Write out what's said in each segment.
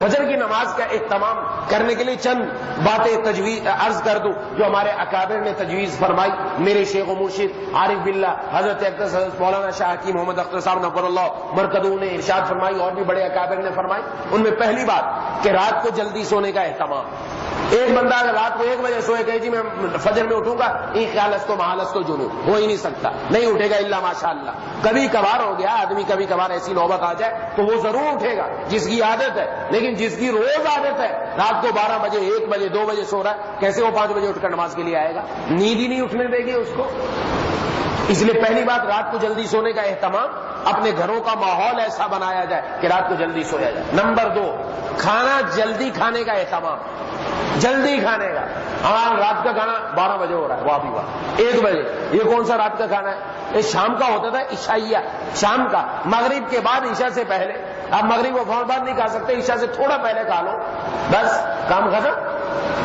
فجر کی نماز کا اہتمام کرنے کے لیے چند باتیں تجویز عرض کر دوں جو ہمارے اکابر نے تجویز فرمائی. میرے شیخ و مرشد عارف باللہ حضرت اقدس حضرت مولانا شاہ حکیم محمد اختر صاحب نور اللہ مرکزوں نے ارشاد فرمائی اور بھی بڑے اکابر نے فرمائی. ان میں پہلی بات کہ رات کو جلدی سونے کا اہتمام. ایک بندہ اگر رات کو 1 بجے سوئے کہ جی میں فجر میں اٹھوں گا، این خیال اس کو محالس تو جنوں ہو ہی نہیں سکتا، نہیں اٹھے گا الا ماشاء اللہ. کبھی کبھار ہو گیا آدمی، کبھی کبھار ایسی نوبت آ جائے تو وہ ضرور اٹھے گا جس کی عادت ہے. لیکن جس کی روز عادت ہے رات کو 12 بجے 1 بجے 2 بجے سو رہا ہے، کیسے وہ 5 بجے اٹھ کر نماز کے لیے آئے گا؟ نیند ہی نہیں اٹھنے دے گی اس کو. اس لیے پہلی بات رات کو جلدی سونے کا اہتمام، اپنے گھروں کا ماحول ایسا بنایا جائے کہ رات کو جلدی سویا جائے. نمبر 2، کھانا جلدی کھانے کا اہتمام، جلدی کھانے کا. ہاں رات کا کھانا 12 بجے ہو رہا ہے، واہ بھی واہ 1 بجے، یہ کون سا رات کا کھانا ہے؟ یہ شام کا ہوتا تھا، عشائیہ شام کا، مغرب کے بعد عشاء سے پہلے. آپ مغرب و فوراً بعد نہیں کھا سکتے، عشاء سے تھوڑا پہلے کھا لو، بس کام ختم،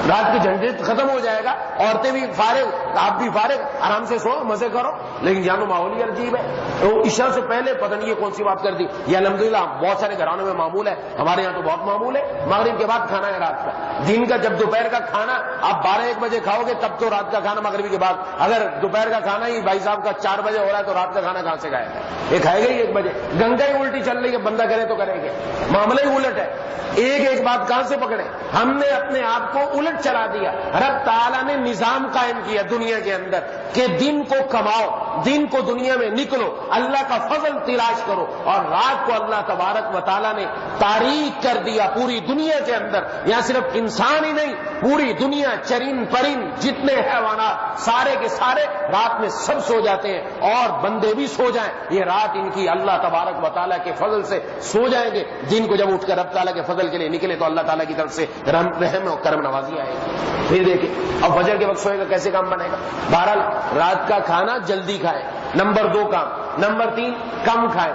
رات کی جھنجھٹ ختم ہو جائے گا. عورتیں بھی فارغ، آپ بھی فارغ، آرام سے سو مزے کرو. لیکن جانو ماحول ہی عجیب ہے. تو عشاء سے پہلے پتہ نہیں یہ کون سی بات کر دی. یہ الحمدللہ بہت سارے گھرانوں میں معمول ہے، ہمارے یہاں تو بہت معمول ہے. مغرب کے بعد کھانا ہے رات کا. دن کا جب دوپہر کا کھانا آپ 12-1 بجے کھاؤ گے تب تو رات کا کھانا مغربی کے بعد. اگر دوپہر کا کھانا ہی بھائی صاحب کا 4 بجے ہو رہا ہے تو رات کا کھانا کہاں سے کھائے گا؟ یہ کھائے گا ہی 1 بجے. گنگا ہی الٹی چل رہی ہے، بندہ کرے تو کریں گے، معاملہ ہی الٹ ہے. ایک بات کہاں سے پکڑے؟ ہم نے اپنے آپ کو الٹ چلا دیا. رب تعالیٰ نے نظام قائم کیا دنیا کے اندر کہ دن کو کماؤ، دن کو دنیا میں نکلو، اللہ کا فضل تلاش کرو، اور رات کو اللہ تبارک و تعالیٰ نے تاریک کر دیا پوری دنیا کے اندر. یہاں صرف انسان ہی نہیں، پوری دنیا، چرند پرند جتنے حیوانات سارے کے سارے رات میں سب سو جاتے ہیں، اور بندے بھی سو جائیں. یہ رات ان کی اللہ تبارک و تعالیٰ کے فضل سے سو جائیں گے. دن کو جب اٹھ کر رب تعالیٰ کے فضل کے لیے نکلے تو اللہ تعالیٰ کی طرف سے رحم و کرم نوازی آئے گی. پھر دیکھیں اب فجر کے وقت سوئے گا کیسے کام بنے گا. بہرحال رات کا کھانا جلدی کھائیں، نمبر 2 کام. نمبر 3، کم کھائیں.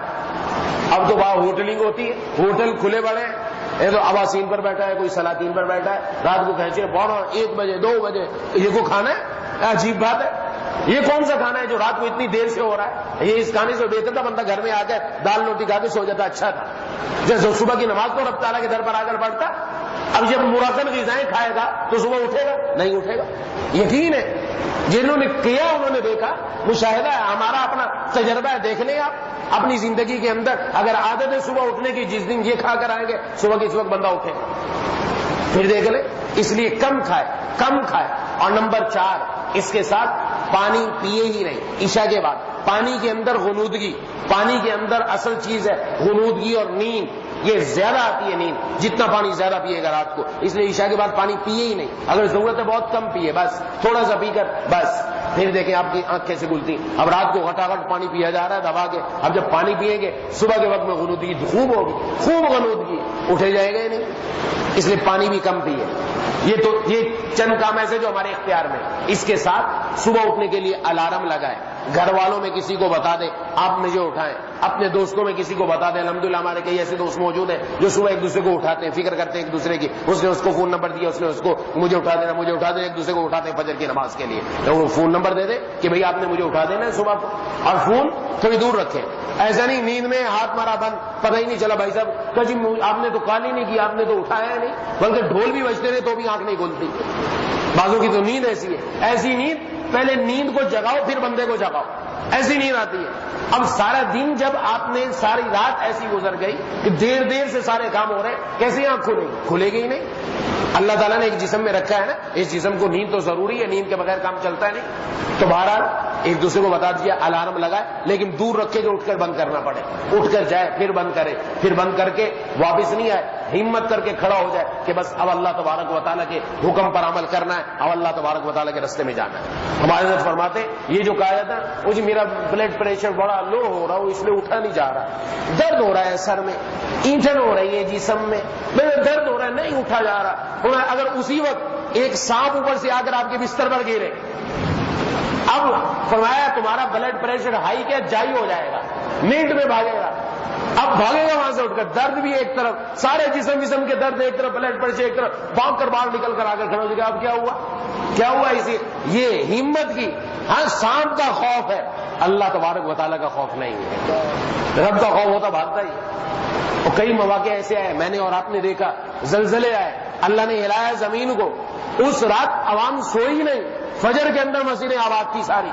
اب تو وہاں ہوٹلنگ ہوتی ہے، ہوٹل کھلے بڑے ہیں. یہ تو آواسین پر بیٹھا ہے، کوئی سلاطین پر بیٹھا ہے، رات کو کھینچے 1 بجے 2 بجے، یہ کو کھانا ہے؟ عجیب بات ہے. یہ کون سا کھانا ہے جو رات کو اتنی دیر سے ہو رہا ہے؟ یہ اس کھانے سے بہتر تھا بندہ گھر میں آ کے دال روٹی کھا کے سو جاتا، اچھا تھا. جیسے صبح کی نماز تو رب تعالیٰ کے در پر آ کر پڑھتا. اب جب مرکن غذائیں کھائے گا تو صبح اٹھے گا؟ نہیں اٹھے گا. یقین ہے جنہوں نے کیا انہوں نے دیکھا، مشاہدہ ہے، ہمارا اپنا تجربہ ہے. دیکھ لیں آپ اپنی زندگی کے اندر، اگر عادت ہے صبح اٹھنے کی، جس دن یہ کھا کر آئیں گے صبح کے اس وقت بندہ اٹھے گا. پھر دیکھ لیں. اس لیے کم کھائے، کم کھائے. اور نمبر 4، اس کے ساتھ پانی پیے ہی نہیں عشاء کے بعد. پانی کے اندر غنودگی، پانی کے اندر اصل چیز ہے غنودگی اور نیند. یہ زیادہ آتی ہے نیند جتنا پانی زیادہ پیے گا رات کو. اس لیے عشاء کے بعد پانی پیے ہی نہیں. اگر ضرورت ہے بہت کم پیے، بس تھوڑا سا پی کر بس. پھر دیکھیں آپ کی آنکھ کیسے کھلتی. اب رات کو گھٹاگھٹ پانی پیا جا رہا ہے دبا کے. اب جب پانی پیئیں گے صبح کے وقت میں غنودگی خوب ہوگی، خوب غنودگی، اٹھے جائے گا ہی نہیں. اس لیے پانی بھی کم پیے. یہ چند کام ایسے جو ہمارے اختیار میں. اس کے ساتھ صبح اٹھنے کے لیے الارم لگائیں. گھر والوں میں کسی کو بتا دیں آپ مجھے اٹھائیں. اپنے دوستوں میں کسی کو بتا دیں. الحمدللہ ہمارے کئی ایسے دوست موجود ہیں جو صبح ایک دوسرے کو اٹھاتے ہیں، فکر کرتے ہیں ایک دوسرے کی. اس نے اس کو فون نمبر دیا، اس نے اس کو مجھے اٹھا دینا، مجھے اٹھا دینا. ایک دوسرے کو اٹھاتے ہیں فجر کی نماز کے لیے. تو وہ فون نمبر دے دیں کہ بھئی آپ نے مجھے اٹھا دینا ہے صبح کو، اور فون تھوڑی دور رکھیں. ایسا نہیں نیند میں ہاتھ مارا بند، پتہ ہی نہیں چلا بھائی صاحب کہ جی آپ نے تو کال ہی نہیں کی، آپ نے تو اٹھایا نہیں. بلکہ ڈھول بھی بجتے رہے تو بھی آنکھ نہیں کھلتی. بعضوں کی تو نیند ایسی ہے. ایسی نیند، پہلے نیند کو جگاؤ پھر بندے کو جگاؤ، ایسی نیند آتی ہے. اب سارا دن جب آپ نے ساری رات ایسی گزر گئی کہ دیر سے سارے کام ہو رہے ہیں، کیسے آنکھ کھلے گی ہی نہیں. اللہ تعالیٰ نے ایک جسم میں رکھا ہے نا، اس جسم کو نیند تو ضروری ہے، نیند کے بغیر کام چلتا ہے نہیں. تو بہرحال ایک دوسرے کو بتا دیا، الارم لگائے، لیکن دور رکھے جو اٹھ کر بند کرنا پڑے. اٹھ کر جائے پھر بند کرے، پھر بند کر کے واپس نہیں آئے، ہمت کر کے کھڑا ہو جائے کہ بس اب اللہ تبارک و تعالیٰ کے حکم پر عمل کرنا ہے، اب اللہ تبارک و تعالیٰ کے راستے میں جانا ہے. ہمارے حضرت فرماتے یہ جو کہا جاتا ہے وہ جی میرا بلڈ پریشر بڑا لو ہو رہا ہو، اس لیے اٹھا نہیں جا رہا، درد ہو رہا ہے سر میں، اینٹھن ہو رہی ہے جسم میں، میرا درد ہو رہا ہے، نہیں اٹھا جا رہا. اگر اسی وقت ایک سانپ اوپر سے آ کر آپ کے بستر پر گرے، اب فرمایا تمہارا بلڈ پریشر ہائی کیا جائی ہو جائے گا، منٹ میں بھاگے گا. اب بھاگے گا وہاں سے اٹھ کر، درد بھی ایک طرف، سارے جسم کے درد ایک طرف، بلڈ پریشر ایک طرف، بھاگ کر باہر نکل کر آ کر کھڑا ہو جائے گا. اب کیا ہوا اسی یہ ہمت کی. ہاں سانپ کا خوف ہے، اللہ تبارک و تعالیٰ کا خوف نہیں ہے. رب کا خوف ہوتا بھاگتا ہی. اور کئی مواقع ایسے آئے، میں نے اور آپ نے دیکھا، زلزلے آئے، اللہ نے ہلایا زمین کو، اس رات عوام سوئی نہیں، فجر کے اندر مسجدیں آباد تھی ساری،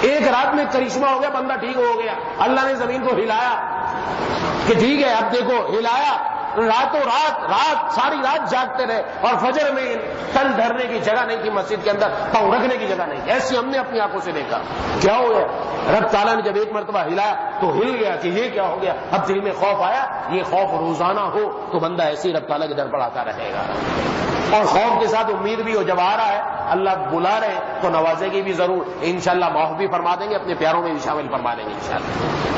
ایک رات میں کرشمہ ہو گیا، بندہ ٹھیک ہو گیا، اللہ نے زمین کو ہلایا کہ ٹھیک ہے اب دیکھو، ہلایا، راتوں رات ساری رات جاگتے رہے، اور فجر میں تن دھرنے کی جگہ نہیں تھی مسجد کے اندر، پاؤں رکھنے کی جگہ نہیں تھی، ایسی ہم نے اپنی آنکھوں سے دیکھا۔ کیا ہو گیا؟ رب تعالیٰ نے جب ایک مرتبہ ہلایا تو ہل گیا کہ یہ کیا ہو گیا، اب دل میں خوف آیا، یہ خوف روزانہ ہو تو بندہ ایسے ہی رب تعالیٰ کے در پر آتا رہے گا، اور خوف کے ساتھ امید بھی ہو، جب آ رہا ہے اللہ بلا رہے ہیں تو نوازے گی بھی ضرور، انشاءاللہ معاف بھی فرما دیں گے، اپنے پیاروں میں بھی شامل فرما دیں گے انشاءاللہ۔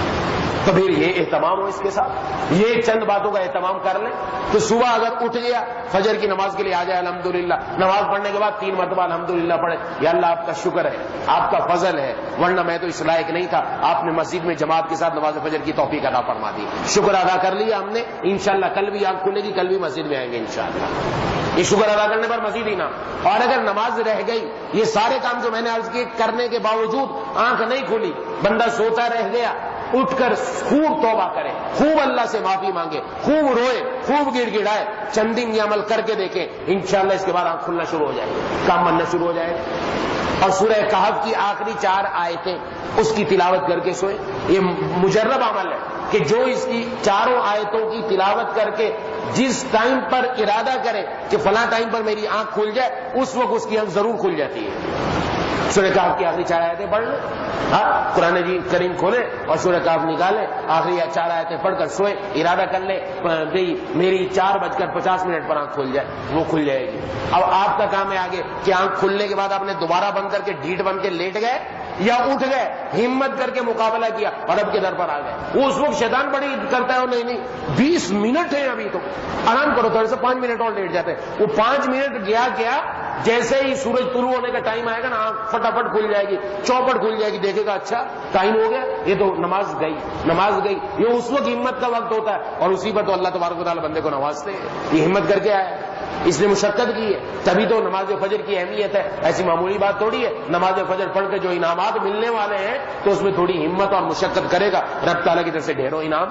تو پھر یہ اہتمام ہو اس کے ساتھ، یہ چند باتوں کا اہتمام کر لیں تو صبح اگر اٹھ گیا فجر کی نماز کے لیے آ جائے، الحمدللہ، نماز پڑھنے کے بعد 3 مرتبہ الحمدللہ پڑھے، یا اللہ آپ کا شکر ہے، آپ کا فضل ہے، ورنہ میں تو اس لائق نہیں تھا، آپ نے مسجد میں جماعت کے ساتھ نماز فجر کی توفیق عطا فرما دی، شکر ادا کر لیا ہم نے، انشاءاللہ کل بھی آنکھ کھلے گی، کل بھی مسجد میں آئیں گے انشاءاللہ، یہ شکر ادا کرنے پر مزید انعام۔ اور اگر نماز رہ گئی، یہ سارے کام جو میں نے عرض کیے کرنے کے باوجود آنکھ نہیں کھلی، بندہ سوتا رہ گیا، اٹھ کر خوب توبہ کرے، خوب اللہ سے معافی مانگے، خوب روئے، خوب گڑ گڑائے، چند دن یہ عمل کر کے دیکھیں، انشاءاللہ اس کے بعد آنکھ کھلنا شروع ہو جائے گی، کام بننا شروع ہو جائے گا۔ اور سورہ کہف کی آخری 4 آیتیں اس کی تلاوت کر کے سوئے، یہ مجرب عمل ہے کہ جو اس کی 4 آیتوں کی تلاوت کر کے جس ٹائم پر ارادہ کرے کہ فلاں ٹائم پر میری آنکھ کھل جائے، اس وقت اس کی آنکھ ضرور کھل جاتی ہے۔ سورہ کہف کی آخری 4 آیتیں پڑھ لیں، ہاں قرآن کریم کھولے اور سورہ کہف نکالے، آخری 4 آیتیں پڑھ کر سوئے، ارادہ کر لے میری 4:50 پر آنکھ کھل جائے، وہ کھل جائے گی۔ اب آپ کا کام ہے آگے کہ آنکھ کھلنے کے بعد آپ نے دوبارہ بند کر کے ڈھیٹ بن کے لیٹ گئے یا اٹھ گئے، ہمت کر کے مقابلہ کیا اور رب کے در پر آ گئے۔ وہ اس وقت شیطان بڑی کرتا ہے، نہیں 20 منٹ ہیں ابھی تو آرام کرو، تھوڑے سے 5 منٹ اور لیٹ جاتے ہیں، وہ 5 منٹ گیا جیسے ہی سورج طلوع ہونے کا ٹائم آئے گا نا، آنکھ فٹافٹ کھل جائے گی، چوپٹ کھل جائے گی، دیکھے گا اچھا ٹائم ہو گیا، یہ تو نماز گئی، یہ اس وقت ہمت کا وقت ہوتا ہے، اور اسی پر تو اللہ تبارک و تعالیٰ بندے کو نوازتے ہیں، یہ ہمت کر کے آیا ہے، اس نے مشقت کی ہے، تبھی تو نماز فجر کی اہمیت ہے، ایسی معمولی بات تھوڑی ہے، نماز فجر پڑھ کے جو انعامات ملنے والے ہیں تو اس میں تھوڑی ہمت اور مشقت کرے گا، رب تعالیٰ کی طرف سے ڈھیروں انعام۔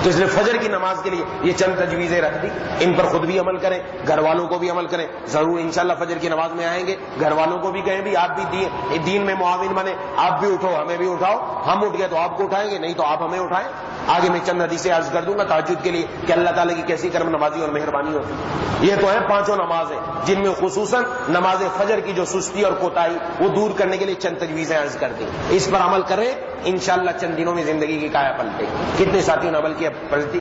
تو اس نے فجر کی نماز کے لیے یہ چند تجویزیں رکھ دی، ان پر خود بھی عمل کریں، گھر والوں کو بھی عمل کریں، ضرور انشاءاللہ فجر کی نماز میں آئیں گے، گھر والوں کو بھی کہیں بھی آپ بھی دین میں معاون بنے، آپ بھی اٹھو ہمیں بھی اٹھاؤ، ہم اٹھ گئے تو آپ کو اٹھائیں گے، نہیں تو آپ ہمیں اٹھائیں۔ آگے میں چند حدیثیں عرض کر دوں گا تہجد کے لیے کہ اللہ تعالیٰ کی کیسی کرم نوازی اور مہربانی ہوتی۔ یہ تو ہے 5 نمازیں جن میں خصوصاً نماز فجر کی جو سستی اور کوتاہی وہ دور کرنے کے لیے چند تجویزیں عرض کر دیں، اس پر عمل کریں، انشاءاللہ چند دنوں میں زندگی کی کایا پلٹے۔ کتنے ساتھیوں نے عمل کیا؟ پلٹی